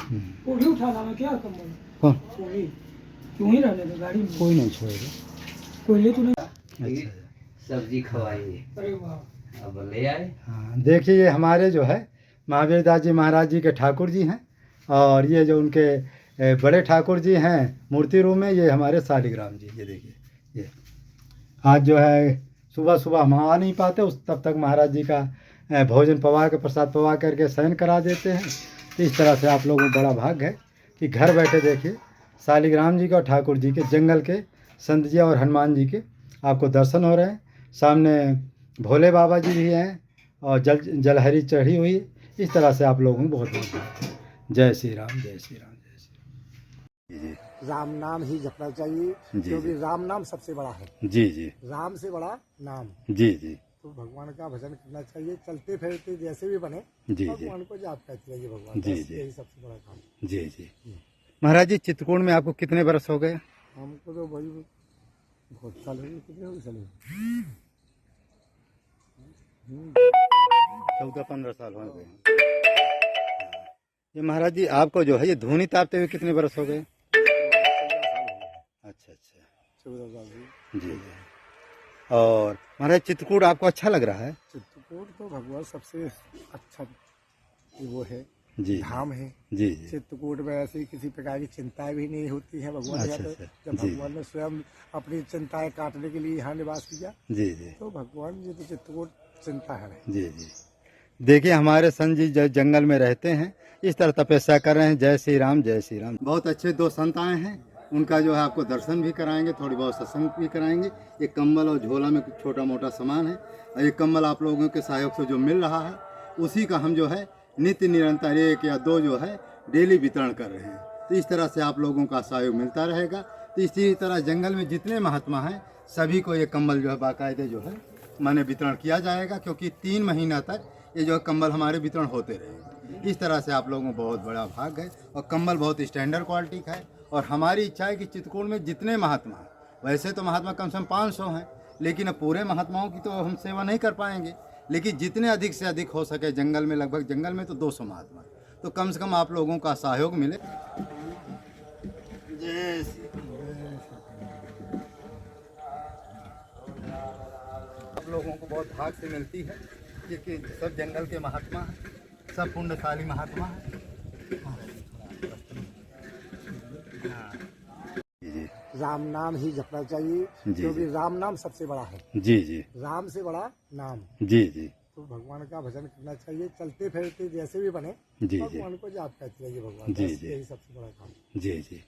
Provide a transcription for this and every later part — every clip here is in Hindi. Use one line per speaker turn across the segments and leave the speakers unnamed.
वो भी उठा लाना क्या कम्बल
कौन
वो भी क्यों ही रहने दो गाड़ी में
कोई नहीं छोड़ेगा।
कोई ले तो नहीं
अच्छा
सब्जी खवाएंगे।
अरे वाह
अब ले आए।
हाँ, देखिए ये हमारे जो है महावीर दास जी महाराज जी के ठाकुर जी हैं, और ये जो उनके बड़े ठाकुर जी हैं मूर्ति रूम में, ये हमारे शालिग्राम जी। ये देखिए, ये आज जो है सुबह सुबह हम आ नहीं पाते, उस तब तक महाराज जी का भोजन पवा के प्रसाद पवा करके शयन करा देते हैं। तो इस तरह से आप लोगों को बड़ा भाग्य है कि घर बैठे देखिए शालिग्राम जी के और ठाकुर जी के, जंगल के संत जी और हनुमान जी के आपको दर्शन हो रहे हैं। सामने भोले बाबा जी भी हैं और जलहरी चढ़ी हुई है। इस तरह से आप लोगों को बहुत बहुत जय श्री राम, जय श्री राम, जय श्री राम। जी
राम नाम ही जपना चाहिए,
जी,
क्योंकि
जी।
राम नाम सबसे बड़ा है।
जी जी
राम से बड़ा नाम।
जी जी
तो भगवान का भजन करना चाहिए, चलते फिरते जैसे भी बने
जी जी
भगवान को जाप करते रहिए। भगवान
जी,
बस
जी।
यही सबसे बड़ा काम।
जी जी। महाराज जी चित्रकूट में आपको कितने बरस हो गए?
हमको तो भाई बहुत साल हो गए। कितने हो गए साल?
14-15 साल हो गए। ये महाराज जी आपको जो है ये धूनी तापते हुए कितने बरस हो गए?
14 साल हो गए।
अच्छा अच्छा।
14 साल
जी जी। और महाराज चित्रकूट आपको अच्छा लग रहा है?
चित्रकूट तो भगवान सबसे अच्छा वो है,
जी
धाम है।
जी जी।
चित्रकूट में ऐसी किसी प्रकार की चिंताएं भी नहीं होती है। भगवान
अच्छा,
ने
अच्छा,
जब
जी।
भगवान ने स्वयं अपनी चिंताएं काटने के लिए यहाँ निवास किया,
जी जी
तो भगवान जी तो चित्रकूट चिंता है।
जी जी। देखिए हमारे संत जी जंगल में रहते हैं, इस तरह तपस्या कर रहे हैं। जय श्री राम, जय श्री राम। बहुत अच्छे दो संत आए हैं, उनका जो है आपको दर्शन भी कराएंगे, थोड़ी बहुत सत्संग भी कराएंगे। ये कंबल और झोला में कुछ छोटा मोटा सामान है, और ये कंबल आप लोगों के सहयोग से जो मिल रहा है उसी का हम जो है नित्य निरंतर 1 या 2 जो है डेली वितरण कर रहे हैं। तो इस तरह से आप लोगों का सहयोग मिलता रहेगा। तो इसी तरह जंगल में जितने महात्मा हैं सभी को ये कंबल जो है बाकायदे जो है माने वितरण किया जाएगा, क्योंकि 3 महीना तक ये जो है कंबल हमारे वितरण होते रहेंगे। इस तरह से आप लोगों को बहुत बड़ा भाग है, और कंबल बहुत स्टैंडर्ड क्वालिटी का है। और हमारी इच्छा है कि चित्रकूट में जितने महात्मा हैं, वैसे तो महात्मा कम से कम 500 हैं, लेकिन अब पूरे महात्माओं की तो हम सेवा नहीं कर पाएंगे, लेकिन जितने अधिक से अधिक हो सके जंगल में, लगभग जंगल में तो 200 महात्मा, तो कम से कम आप लोगों का सहयोग मिले। जय श्री आप लोगों को बहुत भाग से मिलती है, क्योंकि सब जंगल के महात्मा हैं, सब पुण्यशाली महात्मा हैं।
राम नाम ही जपना चाहिए,
जी,
क्योंकि
जी।
राम नाम सबसे बड़ा है।
जी जी
राम से बड़ा नाम।
जी जी
तो भगवान का भजन करना चाहिए, चलते फिरते जैसे भी बने
जी जी
भगवान को जाप करते रहिए। भगवान
जी,
बस
जी।
यही सबसे बड़ा काम।
जी जी।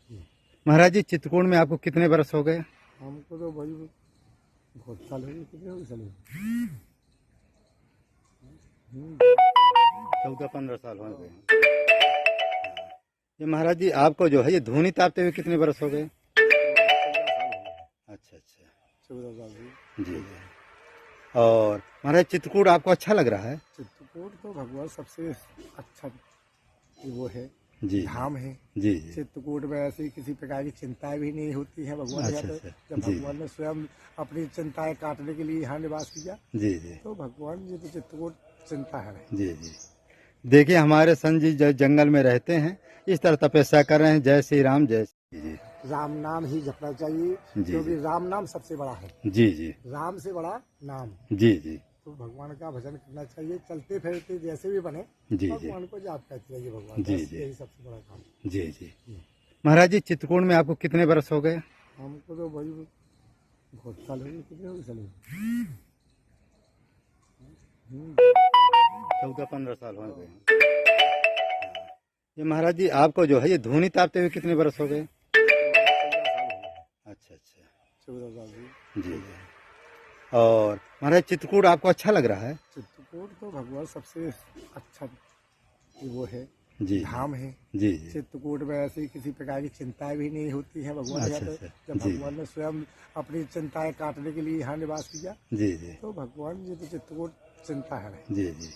महाराज जी चित्रकूट में आपको कितने बरस हो गए?
हमको तो भाई बहुत साल हो गए। कितने हो गए साल?
14-15 साल हो गए। ये महाराज जी आपको जो है ये धूनी तापते हुए कितने बरस हो गए?
14 साल हो गए।
अच्छा अच्छा।
14 साल हो गए।
जी जी। और महाराज चित्रकूट आपको अच्छा लग रहा है?
चित्रकूट तो भगवान सबसे अच्छा वो है,
जी
धाम है।
जी जी।
चित्रकूट में ऐसी किसी प्रकार की चिंताएं भी नहीं होती है। भगवान
अच्छा,
ने
अच्छा,
जब
जी।
भगवान ने स्वयं अपनी चिंताएं काटने के लिए यहाँ निवास किया,
जी जी
तो भगवान जी तो चित्रकूट चिंता है।
जी जी। देखिए हमारे संत जी जंगल में रहते हैं, इस तरह तपस्या कर रहे हैं। जय श्री राम, जय श्री जी
राम नाम ही जपना चाहिए,
जी,
क्योंकि
जी।
राम नाम सबसे बड़ा है।
जी जी
राम से बड़ा नाम।
जी जी
तो भगवान का भजन करना चाहिए, चलते फिरते जैसे भी बने
जी जी
भगवान को जाप करते रहिए। भगवान
जी,
बस
जी।
यही सबसे बड़ा काम।
जी जी। महाराज जी चित्रकूट में आपको कितने बरस हो गए?
हमको तो भाई बहुत साल हो गए। कितने हो गए साल?
14-15 साल हो गए। ये महाराज जी आपको जो है ये धूनी तापते हुए कितने बरस हो गए?
14 साल हो गए।
अच्छा अच्छा।
14 साल हो गए।
जी जी। और महाराज चित्रकूट आपको अच्छा लग रहा है?
चित्रकूट तो भगवान सबसे अच्छा वो है,
जी
धाम है।
जी जी
चित्रकूट में ऐसी किसी प्रकार की चिंताएं भी नहीं होती है। भगवान
अच्छा,
ने
अच्छा,
जब
जी।
भगवान ने स्वयं अपनी चिंताएं काटने के लिए यहाँ निवास किया,
जी जी
तो भगवान जी तो चित्रकूट चिंता है।
जी जी।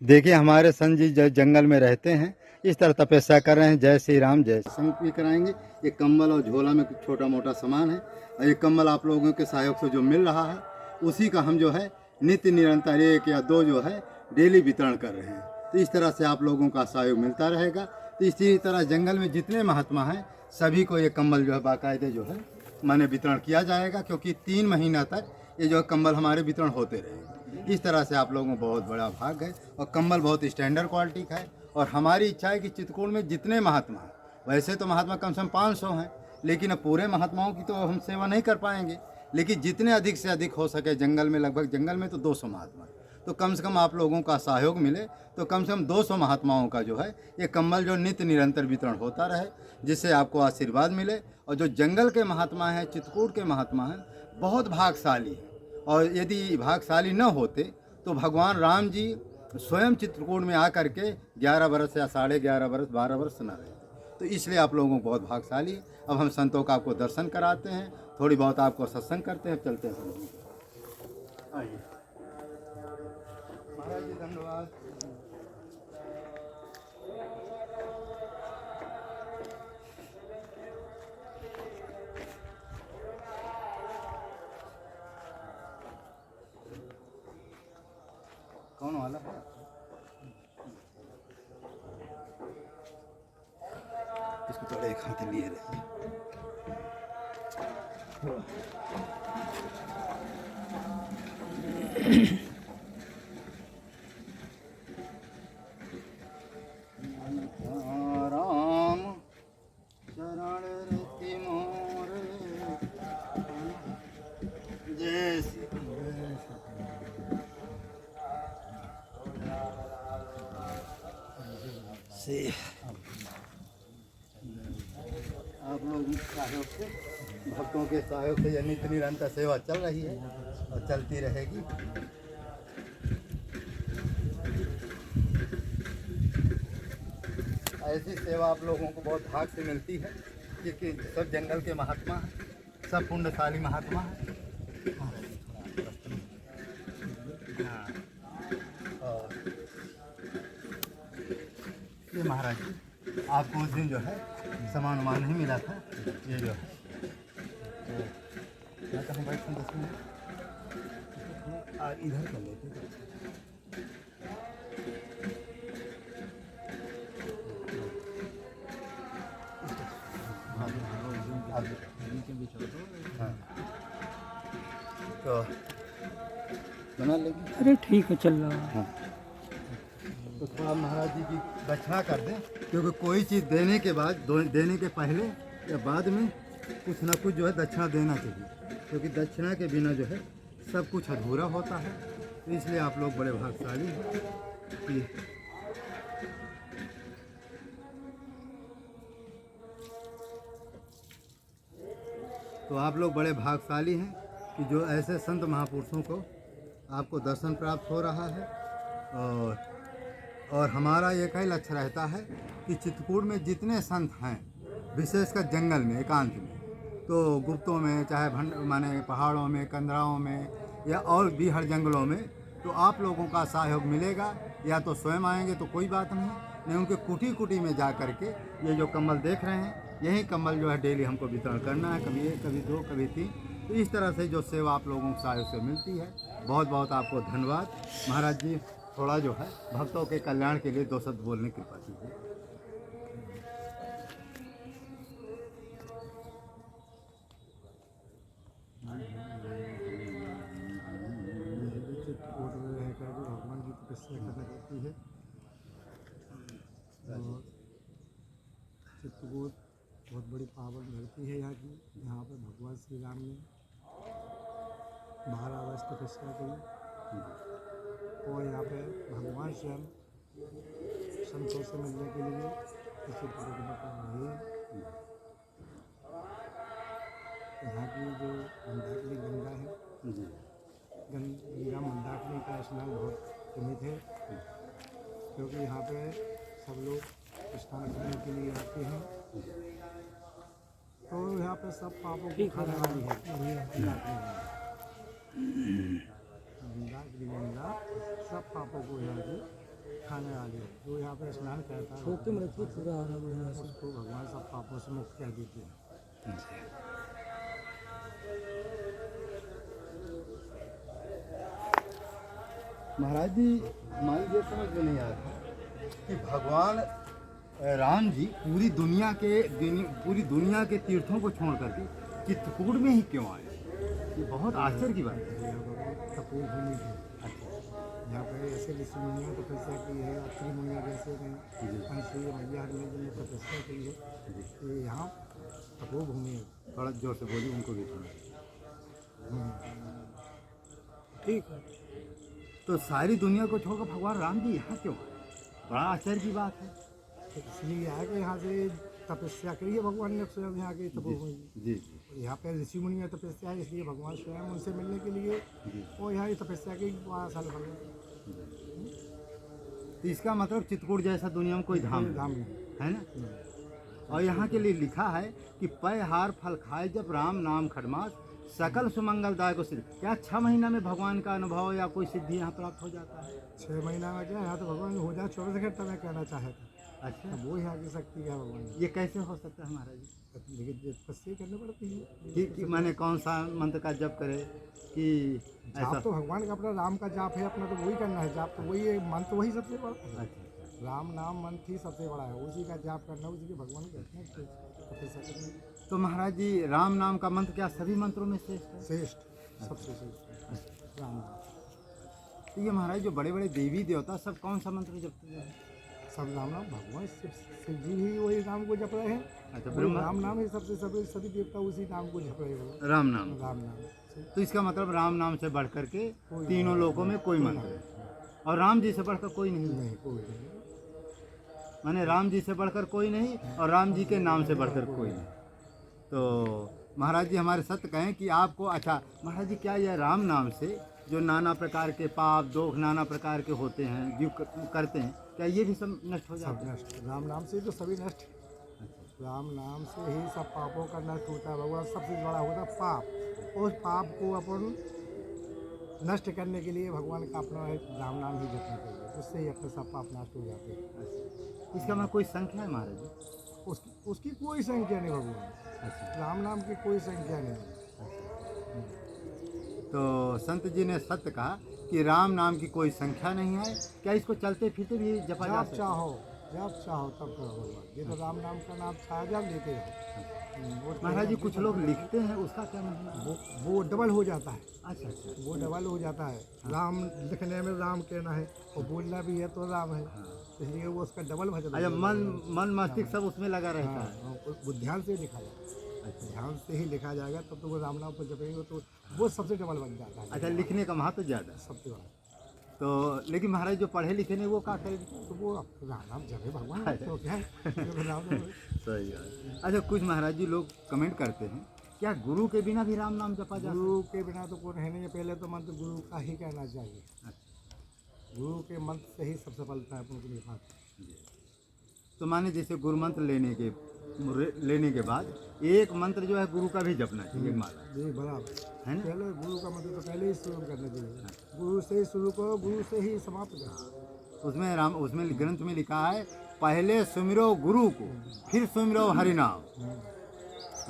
देखिए हमारे संत जी जंगल में रहते हैं, इस तरह तपस्या कर रहे हैं। जय श्री राम, जय संग भी कराएंगे। ये कंबल और झोला में कुछ छोटा मोटा सामान है, और ये कंबल आप लोगों के सहयोग से जो मिल रहा है उसी का हम जो है नित्य निरंतर 1 या 2 जो है डेली वितरण कर रहे हैं। तो इस तरह से आप लोगों का सहयोग मिलता रहेगा। तो इसी तरह जंगल में जितने महात्मा हैं सभी को ये कंबल जो है बाकायदे जो है माने वितरण किया जाएगा, क्योंकि 3 महीना तक ये जो कंबल हमारे वितरण होते रहेंगे। इस तरह से आप लोगों को बहुत बड़ा भाग है और कंबल बहुत स्टैंडर्ड क्वालिटी का है। और हमारी इच्छा है कि चित्रकूट में जितने महात्मा हैं, वैसे तो महात्मा कम से कम 500 हैं, लेकिन अब पूरे महात्माओं की तो हम सेवा नहीं कर पाएंगे, लेकिन जितने अधिक से अधिक हो सके जंगल में, लगभग जंगल में तो 200 महात्मा, तो कम से कम आप लोगों का सहयोग मिले तो कम से कम 200 महात्माओं का जो है ये कंबल जो नित्य निरंतर वितरण होता रहे, जिससे आपको आशीर्वाद मिले। और जो जंगल के महात्मा हैं, चित्रकूट के महात्मा हैं, बहुत भाग्यशाली हैं। और यदि भाग्यशाली न होते तो भगवान राम जी स्वयं चित्रकूट में आकर के 11 वर्ष या 11.5 वर्ष 12 वर्ष न रहे। तो इसलिए आप लोगों को बहुत भाग्यशाली है। अब हम संतों का आपको दर्शन कराते हैं, थोड़ी बहुत आपको सत्संग करते हैं, चलते हैं। आइए महाराज जी, धन्यवाद। कौन वाला है? इसको थोड़ा एक हाथ लिए रहे। राम शरण रति मोरे जय श्री से आप लोग सहयोग से, भक्तों के सहयोग से यह नित्य निरंतर सेवा चल रही है और चलती रहेगी। ऐसी सेवा आप लोगों को बहुत भाग से मिलती है, क्योंकि सब जंगल के महात्मा हैं, सब पुण्यशाली महात्मा हैं। और ये महाराज जी, आपको उस दिन जो है सामान वामान नहीं मिला था, ये जो है तो कहीं बैठ 10 मिनट इधर कर लेते। हाँ, तो बना लेंगे।
अरे ठीक है, चल रहा है।
हाँ, तो थोड़ा महाराज जी की दक्षिणा कर दें, क्योंकि कोई चीज़ देने के बाद, देने के पहले या बाद में कुछ ना कुछ जो है दक्षिणा देना चाहिए, क्योंकि दक्षिणा के बिना जो है सब कुछ अधूरा होता है। तो इसलिए आप लोग बड़े भाग्यशाली हैं कि तो आप लोग बड़े भाग्यशाली हैं कि जो ऐसे संत महापुरुषों को आपको दर्शन प्राप्त हो रहा है। और हमारा एक ही लक्ष्य रहता है कि चित्रकूट में जितने संत हैं, विशेषकर जंगल में एकांत में, तो गुप्तों में, चाहे माने पहाड़ों में, कंदराओं में या और भी हर जंगलों में, तो आप लोगों का सहयोग मिलेगा। या तो स्वयं आएंगे तो कोई बात नहीं उनके कुटी कुटी में जा कर के ये जो कंबल देख रहे हैं, यही कंबल जो है डेली हमको वितरण करना है, कभी 1, कभी 2, कभी 3। तो इस तरह से जो सेवा आप लोगों को सहयोग से मिलती है, बहुत बहुत आपको धन्यवाद। महाराज जी थोड़ा जो है भक्तों के कल्याण के लिए 2 शब्द बोलने की कृपा कीजिए।
भगवान की तपस्या करना पड़ती है। और चित्रकूट बहुत बड़ी पावन धरती है यहाँ की। यहाँ पर भगवान श्री राम ने 12 वर्ष तपस्या की और यहाँ पे भगवान स्वयं संतों से मिलने के लिए चित्रकूट में रहे। यहाँ की जो मंदाकिनी गंगा है, गंगा मंदाकिनी का स्नान बहुत प्रमुख है, क्योंकि यहाँ पे सब लोग स्नान करने के लिए आते हैं। तो यहाँ पे सब पापों की खाने वाली है। गंगा सब पापों को यहाँ की खाने वाली है। जो यहाँ पे स्नान करता है उसको भगवान सब पापों से मुक्त कर देते हैं।
महाराज जी, हमारी ये समझ में नहीं आ रहा कि भगवान राम जी पूरी दुनिया के तीर्थों को छोड़ करके चित्रकूट में ही क्यों आए? ये बहुत आश्चर्य की बात है।
तपोर भूमि है। यहाँ पर ऐसे ऋषि मुनियों ने तपस्या की है, अत्रि मुनिया जैसे ने अनसुई मैया ने जिन्होंने तपस्या की है, ये यहाँ तपोर भूमि है।
थोड़ा जोर से बोलिए, उनको भी सुना।
ठीक है।
तो सारी दुनिया को छोड़कर भगवान राम जी यहाँ क्यों आए? बड़ा आश्चर्य की बात है।
तो इसलिए आया कि यहाँ से तपस्या करी है भगवान ने स्वयं यहाँ की तपोर भूमि।
जी जी।
यहाँ पे ऋषि मुनि में तपस्या है, इसलिए भगवान स्वयं उनसे मिलने के लिए वो यहाँ की तपस्या की 12 साल बन गए।
तो इसका मतलब चित्रकूट जैसा दुनिया में कोई धाम
धाम
नहीं
नहीं।
है ना। और यहाँ के लिए लिखा है कि पय हार फल खाए जब राम नाम खड़मास सकल सुमंगलदायक सिद्धि। क्या 6 महीना में भगवान का अनुभव या कोई सिद्धि यहाँ प्राप्त हो जाता है?
6 महीना में क्या यहाँ तो भगवान हो जाए 24 घंटे में कहना चाहे था।
अच्छा,
वो यहाँ की शक्ति है भगवान।
ये कैसे हो सकता है महाराज जी?
लेकिन तपस्या करनी पड़ती है।
कि माने कौन सा मंत्र का जप करे कि
जाप
ऐसा?
तो भगवान का अपना राम का जाप है, अपना तो वही करना है। जाप तो वही है, मंत्र वही सबसे बड़ा है।
अच्छा,
राम नाम मंत्र ही सबसे बड़ा है, उसी का जाप करना, उसी के भगवान कहते हैं तपस्या करना।
तो महाराज जी राम नाम का मंत्र क्या सभी मंत्रों में श्रेष्ठ है?
श्रेष्ठ, सबसे श्रेष्ठ राम नाम।
तो ये महाराज जो बड़े बड़े देवी देवता सब कौन सा मंत्र जपते हैं?
सब राम नाम, भगवान शिव जी भी वही नाम को जप रहे हैं।
अच्छा,
वही राम नाम ही सबसे सभी देवता उसी नाम को जप रहे हैं।
राम नाम।
राम नाम।
तो इसका मतलब राम नाम से बढ़ करके तीनों लोकों में कोई मंत्र है, और राम जी से बढ़कर कोई नहीं है।
नहीं, कोई नहीं।
माने राम जी से बढ़कर कोई नहीं और राम जी के नाम से बढ़कर कोई नहीं। तो महाराज जी हमारे सत्य कहें कि आपको, अच्छा महाराज जी क्या यह राम नाम से जो नाना प्रकार के पाप दोष नाना प्रकार के होते हैं जीव करते हैं, क्या ये भी सब नष्ट हो
सब
जाते हैं?
नष्ट, राम नाम से तो सभी नष्ट। राम नाम से ही सब पापों का नष्ट होता है। भगवान सबसे बड़ा होता है पाप। उस पाप को अपन नष्ट करने के लिए भगवान का अपना एक राम नाम ही जपना चाहिए, उससे ही अपने सब पाप नष्ट हो जाते हैं।
इसका मैं कोई संख्या है महाराज जी?
उसकी कोई संख्या नहीं भगवान।
अच्छा,
राम नाम की कोई संख्या नहीं।
तो संत जी ने सत्य कहा कि राम नाम की कोई संख्या नहीं है। क्या इसको चलते फिरते भी जपा जा
जब
सकता?
चाहो तब करो भगवान। ये तो राम नाम का नाम छाया जब लेते हैं।
महाराज जी कुछ लोग लिखते हैं, उसका क्या मतलब?
वो डबल हो जाता है।
अच्छा अच्छा,
वो डबल हो जाता है। राम लिखने में राम कहना है और बोलना भी है तो राम है, इसलिए वो उसका डबल भजन।
अच्छा, मन मस्तिष्क सब उसमें लगा रहता है।
वो ध्यान से लिखा जाए, ध्यान से ही लिखा जाएगा तब तो वो राम नाम को जपेंगे तो वो सबसे डबल बन जाता है।
अच्छा, लिखने का महत्व ज़्यादा है।
सबसे बड़ा।
तो लेकिन महाराज जो पढ़े लिखे नहीं वो क्या करेंगे?
तो वो राम नाम जपे भगवान, तो क्या है।
सही है। अच्छा, कुछ महाराज जी लोग कमेंट करते हैं, क्या गुरु के बिना भी राम नाम जपा जा?
गुरु के बिना तो कोई है नहीं। पहले तो मंत्र गुरु का ही कहना चाहिए। गुरु के मंत्र से ही सब सफलता है अपन को मिलता है।
तो माने जैसे गुरु मंत्र लेने के बाद एक मंत्र जो है गुरु का भी जपना चाहिए, माला
जी बराबर
है ना?
पहले गुरु का मंत्र तो पहले ही शुरू करना चाहिए। गुरु से ही शुरू करो, गुरु से ही समाप्त करो।
उसमें ग्रंथ में लिखा है, पहले सुमिरो गुरु को फिर सुमिरो हरि नाम,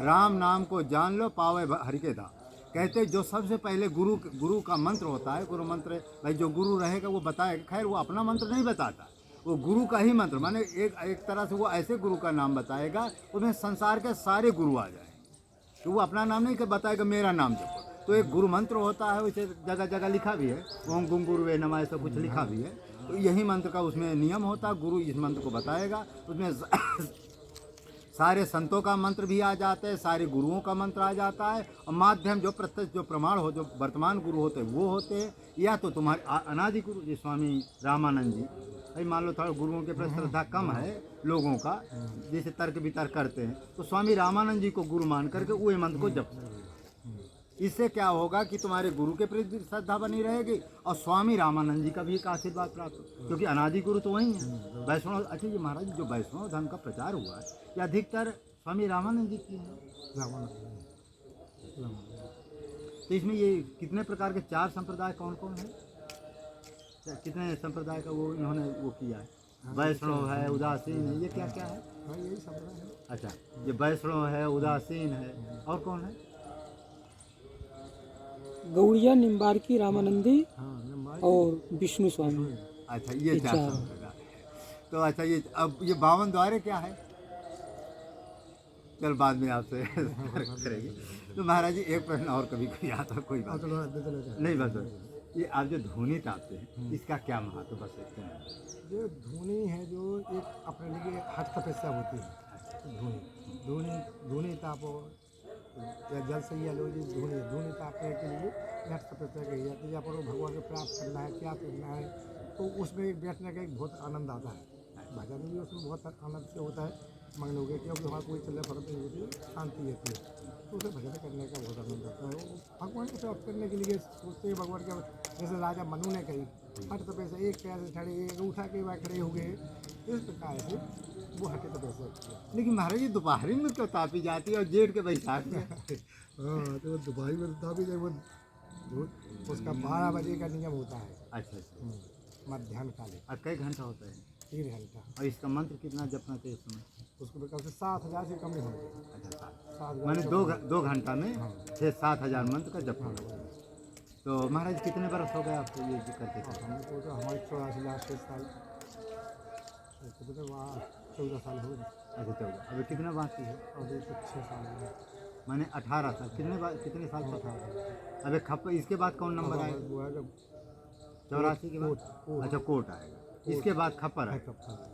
राम नाम को जान लो पावे हरि के धाम। कहते जो सबसे पहले गुरु का मंत्र होता है, गुरु मंत्र भाई जो गुरु रहेगा वो बताएगा। खैर वो अपना मंत्र नहीं बताता, वो गुरु का ही मंत्र, माने एक तरह से वो ऐसे गुरु का नाम बताएगा उसमें संसार के सारे गुरु आ जाए। तो वो अपना नाम नहीं बताएगा मेरा नाम जपो। तो एक गुरु मंत्र होता है, उसे जगह जगह लिखा भी है, ओम गुम गुरुवे नमः ऐसा कुछ लिखा भी है। तो यही मंत्र का उसमें नियम होता है। गुरु इस मंत्र को बताएगा, उसमें सारे संतों का मंत्र भी आ जाते हैं, सारे गुरुओं का मंत्र आ जाता है, और माध्यम जो प्रत्यक्ष जो प्रमाण हो, जो वर्तमान गुरु होते हैं वो होते हैं, या तो तुम्हारे अनादि गुरु जी स्वामी रामानंद जी। भाई मान लो थोड़ा गुरुओं के प्रति श्रद्धा कम है लोगों का, जैसे तर्क वितर्क करते हैं, तो स्वामी रामानंद जी को गुरु मान करके वो मंत्र को जप। इससे क्या होगा कि तुम्हारे गुरु के प्रति श्रद्धा बनी रहेगी और स्वामी रामानंद जी का भी एक आशीर्वाद प्राप्त हो, क्योंकि अनादि गुरु तो वही है वैष्णव। अच्छा ये महाराज जो वैष्णव धर्म का प्रचार हुआ है ये अधिकतर स्वामी रामानंद जी की है। तो इसमें ये कितने प्रकार के 4 संप्रदाय कौन कौन है? कितने संप्रदाय का वो इन्होंने वो किया है? वैष्णव है, उदासीन है, ये क्या क्या है?
यही संप्रदाय है।
अच्छा, ये वैष्णव है, उदासीन है, और कौन है?
गौड़िया, निम्बार्की, रामानंदी और विष्णु स्वामी।
अच्छा, ये 4 संप्रदाय है। तो अच्छा ये अब ये 52 द्वारे क्या है? चल बाद में आपसे करेंगे। तो महाराज जी एक प्रश्न और कभी कोई आता कोई बात नहीं, बस ये आप जो धूनी तापते हैं इसका क्या महत्व बस सकते हैं?
जो धुनी है जो एक अपने लिए हट तपस्या होती है। धुनी धुनी धुनी तापो या जल से या लो जी धुनी तापने के लिए हट तपस्या कही जाती है। या पर भगवान को प्राप्त करना है क्या करना है तो उसमें एक बैठने का एक बहुत आनंद आता है। भजन भी उसमें बहुत आनंद से होता है मग्न हो गए क्योंकि वहाँ कोई चल फर्क नहीं होती है, शांति रहती है तो उसे भजन करने का बहुत आनंद आता है। वो भगवान को प्राप्त करने के लिए सोचते हैं भगवान का, जैसे राजा मनु ने कही हट तपस्या एक पैर से खड़े एक उठा के वहाँ खड़े हो गए, इस प्रकार से वो हट तपस्या किया।
लेकिन महाराज जी दोपहरी में तो तापी जाती है और जेठ के बैसाख में
हाँ तो दोपहरी में तापी जब वो उसका 12 बजे का नियम होता है।
अच्छा अच्छा।
मध्याह्न काले
और कई घंटा होता है
3 घंटा।
और इसका मंत्र कितना जपना चाहिए उस समय?
उसको भी कम से 7,000 से कम नहीं होना चाहिए।
अच्छा
7,000
मैंने 2 घंटा में 6-7 हज़ार मंत्र का जप होना चाहिए। तो महाराज कितने बरस हो गए आपको ये करते थे?
हमको तो हमारे 84 लास्ट साल तो वहाँ 14 साल हो गए।
अच्छा 14। अभी कितना बाकी है?
अभी तो 6 साल हो गए।
मैंने 18 साल कितने साल का था? अबे खप इसके बाद कौन नंबर आएगा?
वो है जब
84 के बाद? अच्छा कोट आएगा, इसके बाद खप्पर है।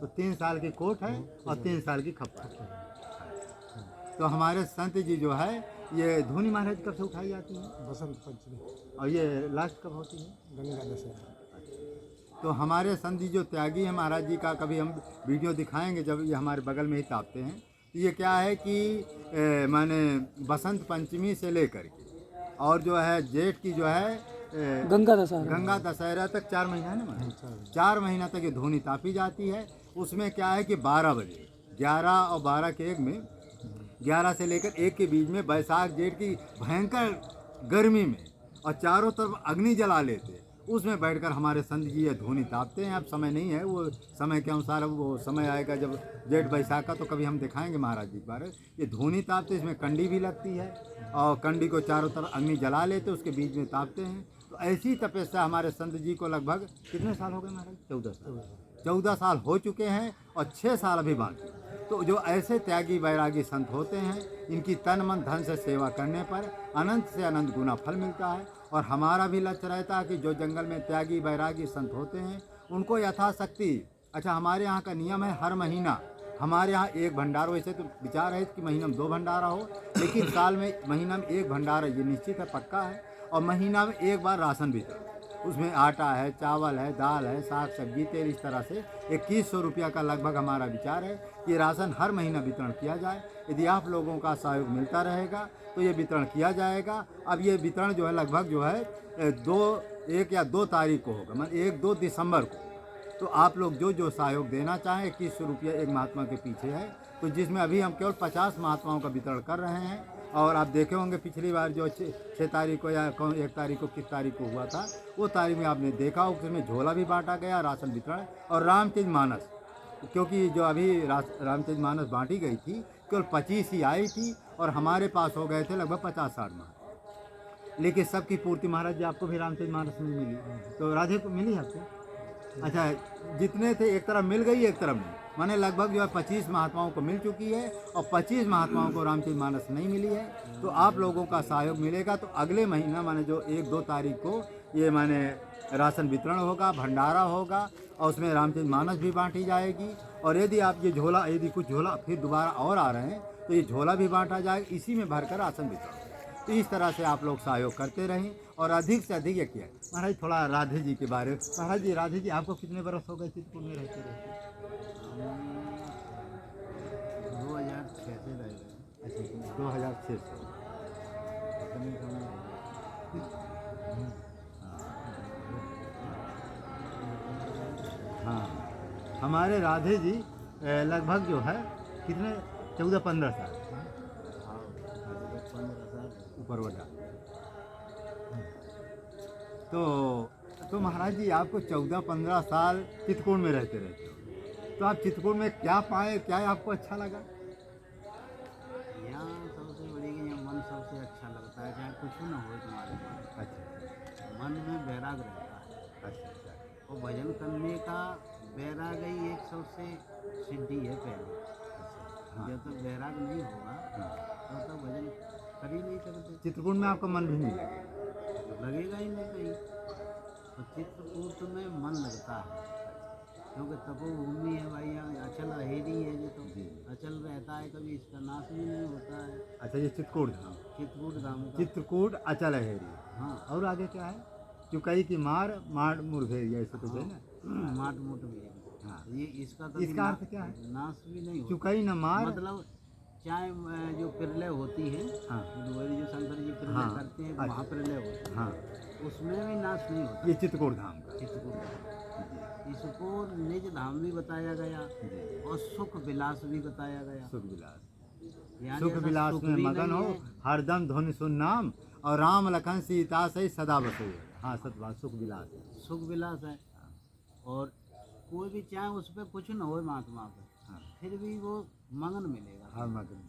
तो 3 साल की कोट है और 3 साल की खप्पर है। तो हमारे संत जी जो है ये धूनी महाराज कब से उठाई जाती है?
बसंत पंचमी
और ये लास्ट कब होती है?
गणेश का दशहरा।
तो हमारे संत जी जो त्यागी है महाराज जी का कभी हम वीडियो दिखाएंगे जब ये हमारे बगल में ही तापते हैं। तो ये क्या है कि माने बसंत पंचमी से लेकर के और जो है जेठ की जो है गंगा दशहरा तक 4 महीना ना महाराज, 4 महीना तक ये धूनी तापी जाती है। उसमें क्या है कि 12 बजे 11 और 12 के एक में 11 से लेकर 1 के बीच में बैसाख जेठ की भयंकर गर्मी में और चारों तरफ अग्नि जला लेते, उसमें बैठकर हमारे संत जी ये धूनी तापते हैं। अब समय नहीं है, वो समय के अनुसार अब वो समय आएगा जब जेठ बैसाख का, तो कभी हम दिखाएंगे महाराज जी के बारे। ये धूनी तापते, इसमें कंडी भी लगती है और कंडी को चारों तरफ अग्नि जला लेते, उसके बीच में तापते हैं। तो ऐसी तपस्या हमारे संत जी को लगभग कितने साल हो गए महाराज? 14 साल। 14 साल हो चुके हैं और 6 साल अभी बाकी। तो जो ऐसे त्यागी वैरागी संत होते हैं इनकी तन मन धन से सेवा करने पर अनंत से अनंत गुना फल मिलता है। और हमारा भी लक्ष्य रहता है कि जो जंगल में त्यागी वैरागी संत होते हैं उनको यथाशक्ति, अच्छा हमारे यहाँ का नियम है हर महीना हमारे यहाँ 1 भंडारा, वैसे तो विचार है कि महीना में 2 भंडारा हो, लेकिन साल में महीना में 1 भंडारा ये निश्चित है, पक्का है। और महीना में 1 बार राशन वितरण, उसमें आटा है, चावल है, दाल है, साग सब्जी तेल, इस तरह से 2100 रुपया का लगभग हमारा विचार है कि राशन हर महीना वितरण किया जाए। यदि आप लोगों का सहयोग मिलता रहेगा तो ये वितरण किया जाएगा। अब ये वितरण जो है लगभग जो है 1 या 2 तारीख को होगा, मतलब 1-2 दिसंबर को। तो आप लोग जो सहयोग देना चाहें 2100 रुपया एक महात्मा के पीछे है, तो जिसमें अभी हम केवल 50 महात्माओं का वितरण कर रहे हैं। और आप देखे होंगे पिछली बार जो 6 तारीख को या 1 तारीख को किस तारीख को हुआ था, वो तारीख में आपने देखा हो उसमें झोला भी बांटा गया, राशन वितरण और रामचरित मानस, क्योंकि जो अभी रामचरित मानस बांटी गई थी केवल 25 ही आई थी और हमारे पास हो गए थे लगभग 50-60 माह। लेकिन सबकी पूर्ति महाराज जी आपको भी रामचरित मानस में मिली, तो राधे को मिली आपको? अच्छा जितने थे एक तरफ मिल गई एक तरफ नहीं, माने लगभग जो है 25 महात्माओं को मिल चुकी है और 25 महात्माओं को रामचरित मानस नहीं मिली है। तो आप लोगों का सहयोग मिलेगा तो अगले महीना माने जो 1-2 तारीख को ये माने राशन वितरण होगा, भंडारा होगा और उसमें रामचरित मानस भी बांटी जाएगी। और यदि आप ये झोला, यदि कुछ झोला फिर दोबारा और आ रहे हैं तो ये झोला भी बांटा जाएगा, इसी में भरकर राशन वितरण। तो इस तरह से आप लोग सहयोग करते रहें और अधिक से अधिक ये किया। महाराज थोड़ा राधे जी के बारे में, महाराज जी राधे जी आपको कितने बरस हो गए चित्रकूट में रहते रहते?
2006 से रह गए।
अच्छा 2006 से। हाँ हमारे राधे जी लगभग जो है कितने 14-15 साल ऊपर वटा। तो महाराज जी आपको 14-15 साल चित्रकूट में रहते हो, तो आप चित्रकूट में क्या पाए, क्या आपको अच्छा लगा?
यहाँ सबसे बड़ी कि यहाँ मन सबसे अच्छा लगता है, चाहे कुछ ना हो तुम्हारे पास।
अच्छा
मन में बैराग रहता है
अच्छा अच्छा।
और भजन करने का बैरागी एक सबसे सिद्धि है पहले। जब तक बैराग नहीं होगा तब तक भजन कर ही नहीं सकते।
चित्रकूट में आपका मन भी नहीं लगेगा।
लगेगा ही नहीं कहीं। तो चित्रकूट में मन लगता है क्योंकि तपोभूमि है भाई, यहाँ अचल अहेरी है। ये तो अचल रहता है, कभी इसका नाश भी नहीं होता है।
अच्छा, ये चित्रकूट धाम,
चित्रकूट धाम का।
चित्रकूट अचल हेरी।
हाँ,
और आगे क्या है? चुकई की मार मार मुरभेरिया, ऐसे तो है ना।
माट मुट भी है।
हाँ,
ये इसका
इसका अर्थ क्या है?
नाश भी नहीं होता।
चुकई न मार,
मतलब चाहे जो प्रलय होती है,
हाँ
जो शंकर जी प्रलय
हाँ,
करते हैं,
अच्छा।
महाप्रलय होती है,
हाँ,
उसमें भी नाश नहीं होता।
ये चित्रकूट धाम का।
चित्रकूट इसको निज धाम भी बताया गया और सुख विलास भी बताया गया।
सुख विलास,
यहाँ
सुख
जैसा
विलास
सुख
में
भी
मगन
नहीं
हो,
है।
हरदम ध्वनि सुन नाम, और राम लखन सीता से सदा बसो। हाँ, सतबात, सुख विलास है।
सुख विलास है। और कोई भी चाहे उस पर कुछ न हो महात्मा पे,
हाँ,
फिर भी वो मगन मिलेगा।
हर मगन।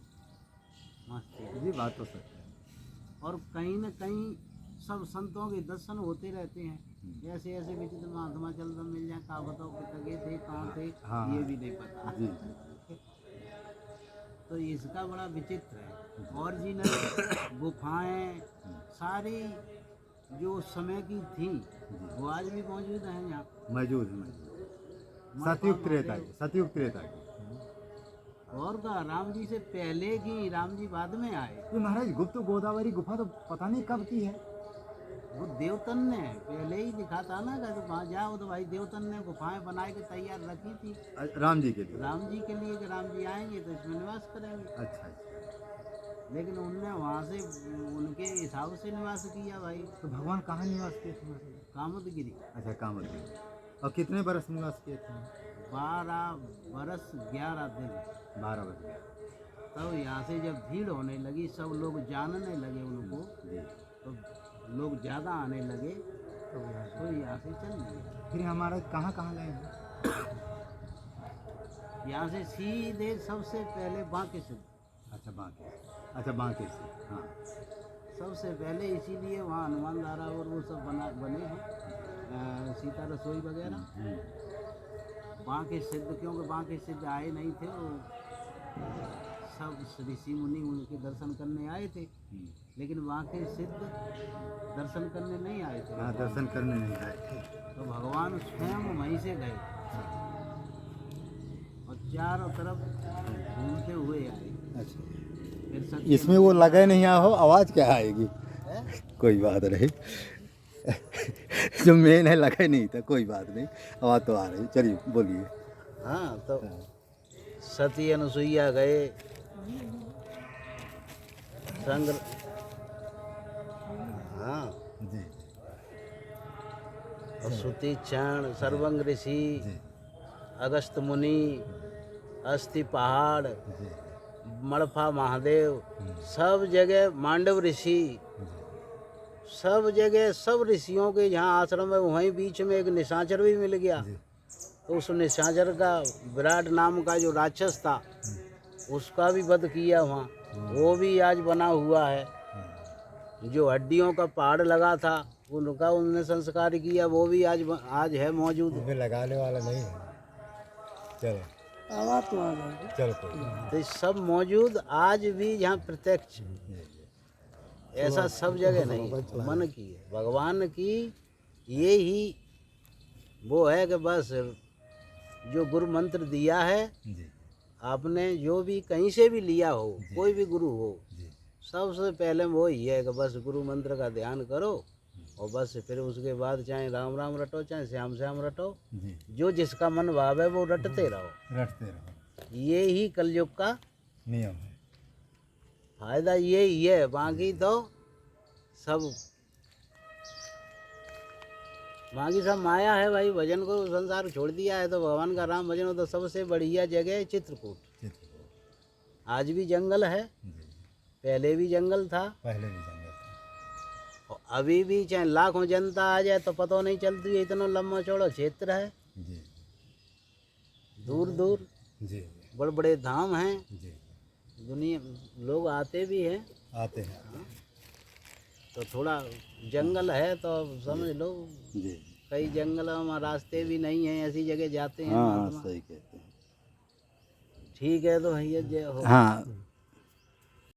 मस्ती।
ये बात तो सच है।
और कहीं न कहीं सब संतों के दर्शन होते रहते हैं। ऐसे ऐसे विचित्र महात्मा चलता मिल जाए, कहाँ बताओ कितने थे, कहाँ थे,
हाँ,
ये भी नहीं पता।
जी,
तो इसका बड़ा विचित्र है। और जी न गुफाएं सारी जो समय की थी वो आज भी मौजूद हैं यहाँ।
मौजूद है, मौजूद। सतयुग त्रेता की, सतयुग त्रेता की।
और का राम जी से पहले की, राम जी बाद में आए।
ये महाराज गुप्त गोदावरी गुफा तो पता नहीं कब की है।
वो देवतन ने पहले ही दिखा था ना कि वहाँ जाओ तो भाई देवतन ने गुफाएं बना के तैयार रखी थी
राम जी के लिए।
राम जी के लिए कि राम जी आएंगे तो इसमें निवास करेंगे।
अच्छा अच्छा।
लेकिन उनने वहाँ से उनके हिसाब से निवास किया भाई।
तो भगवान कहाँ निवास किए थे महाराज?
कामतगिरी।
अच्छा, कामत। और कितने बरस निवास किए थे?
12 बरस 11 दिन।
12 बरस गया।
तब यहाँ से जब भीड़ होने लगी, सब लोग जानने लगे उनको,
जी।
तो लोग ज़्यादा आने लगे, तो यहाँ से चल दिए।
फिर हमारा कहाँ कहाँ गए हैं?
यहाँ से सीधे सबसे पहले बांके से।
अच्छा, बांके। अच्छा, बांके से। हाँ,
सबसे पहले इसीलिए वहाँ हनुमान धारा और वो सब बने हैं, सीता रसोई वगैरह। बांके सिद्ध, क्योंकि बांके सिद्ध आए नहीं थे, वो सब ऋषि मुनि उनके दर्शन करने आए थे। लेकिन बांके सिद्ध दर्शन करने नहीं आए थे।
हाँ, दर्शन करने नहीं आए थे।
तो भगवान स्वयं वहीं से गए और चारों तरफ घूमते हुए आए।
अच्छा,
फिर सत्य
इसमें वो लगे नहीं हो, आवाज़ क्या आएगी? कोई बात नहीं। जो मेन है लगे नहीं था, कोई बात नहीं, आवाज़ तो आ रही। चलिए बोलिए।
हाँ, तो सती अनुसुईया गए, संग। हाँ,
जी,
और सुति क्षण, सर्वंग ऋषि,
जी,
अगस्त मुनि, अस्थि पहाड़,
जी,
मड़फा महादेव, सब जगह मांडव ऋषि, सब जगह सब ऋषियों के जहाँ आश्रम है वहीं बीच में एक निशाचर भी मिल गया।
जी।
तो उस निशाचर का, विराट नाम का जो राक्षस था, उसका भी वध किया वहाँ। वो भी आज बना हुआ है। जो हड्डियों का पहाड़ लगा था उनका उन्होंने संस्कार किया, वो भी आज है मौजूद।
लगाने वाला नहीं है। चलो,
आवाज तो आ जाएगी।
चलो कोई।
तो ये सब मौजूद आज भी यहाँ प्रत्यक्ष। ऐसा सब जगह नहीं, मन की है, भगवान की। ये ही वो है कि बस जो गुरु मंत्र दिया है,
जी,
आपने जो भी कहीं से भी लिया हो, कोई भी गुरु हो,
जी,
सबसे पहले वो ही है कि बस गुरु मंत्र का ध्यान करो और बस फिर उसके बाद चाहे राम राम रटो, चाहे श्याम श्याम रटो,
जी।
जो जिसका मन भाव है वो रटते रहो।
रटते रहो,
ये ही कलयुग का
नियम है।
फायदा ये ही है। बाकी तो सब माया है भाई। भजन को संसार छोड़ दिया है तो भगवान का राम भजन हो तो सबसे बढ़िया जगह है चित्रकूट।
चित्रकूट।
आज भी जंगल है,
जी,
पहले भी जंगल था,
पहले भी जंगल था।
और अभी भी चाहे लाखों जनता आ जाए तो पता नहीं चलती है। इतना लंबा चौड़ा क्षेत्र है,
जी,
दूर दूर
जी,
बड़े बड़े धाम हैं,
जी।
दुनिया लोग आते भी हैं।
आते हैं।
तो थोड़ा जंगल है तो समझ लो
जी।
कई जंगलों में रास्ते भी नहीं हैं, ऐसी जगह जाते हैं
हाँ
महात्मा।
सही कहते हैं।
ठीक है तो भैया जय हो।
हाँ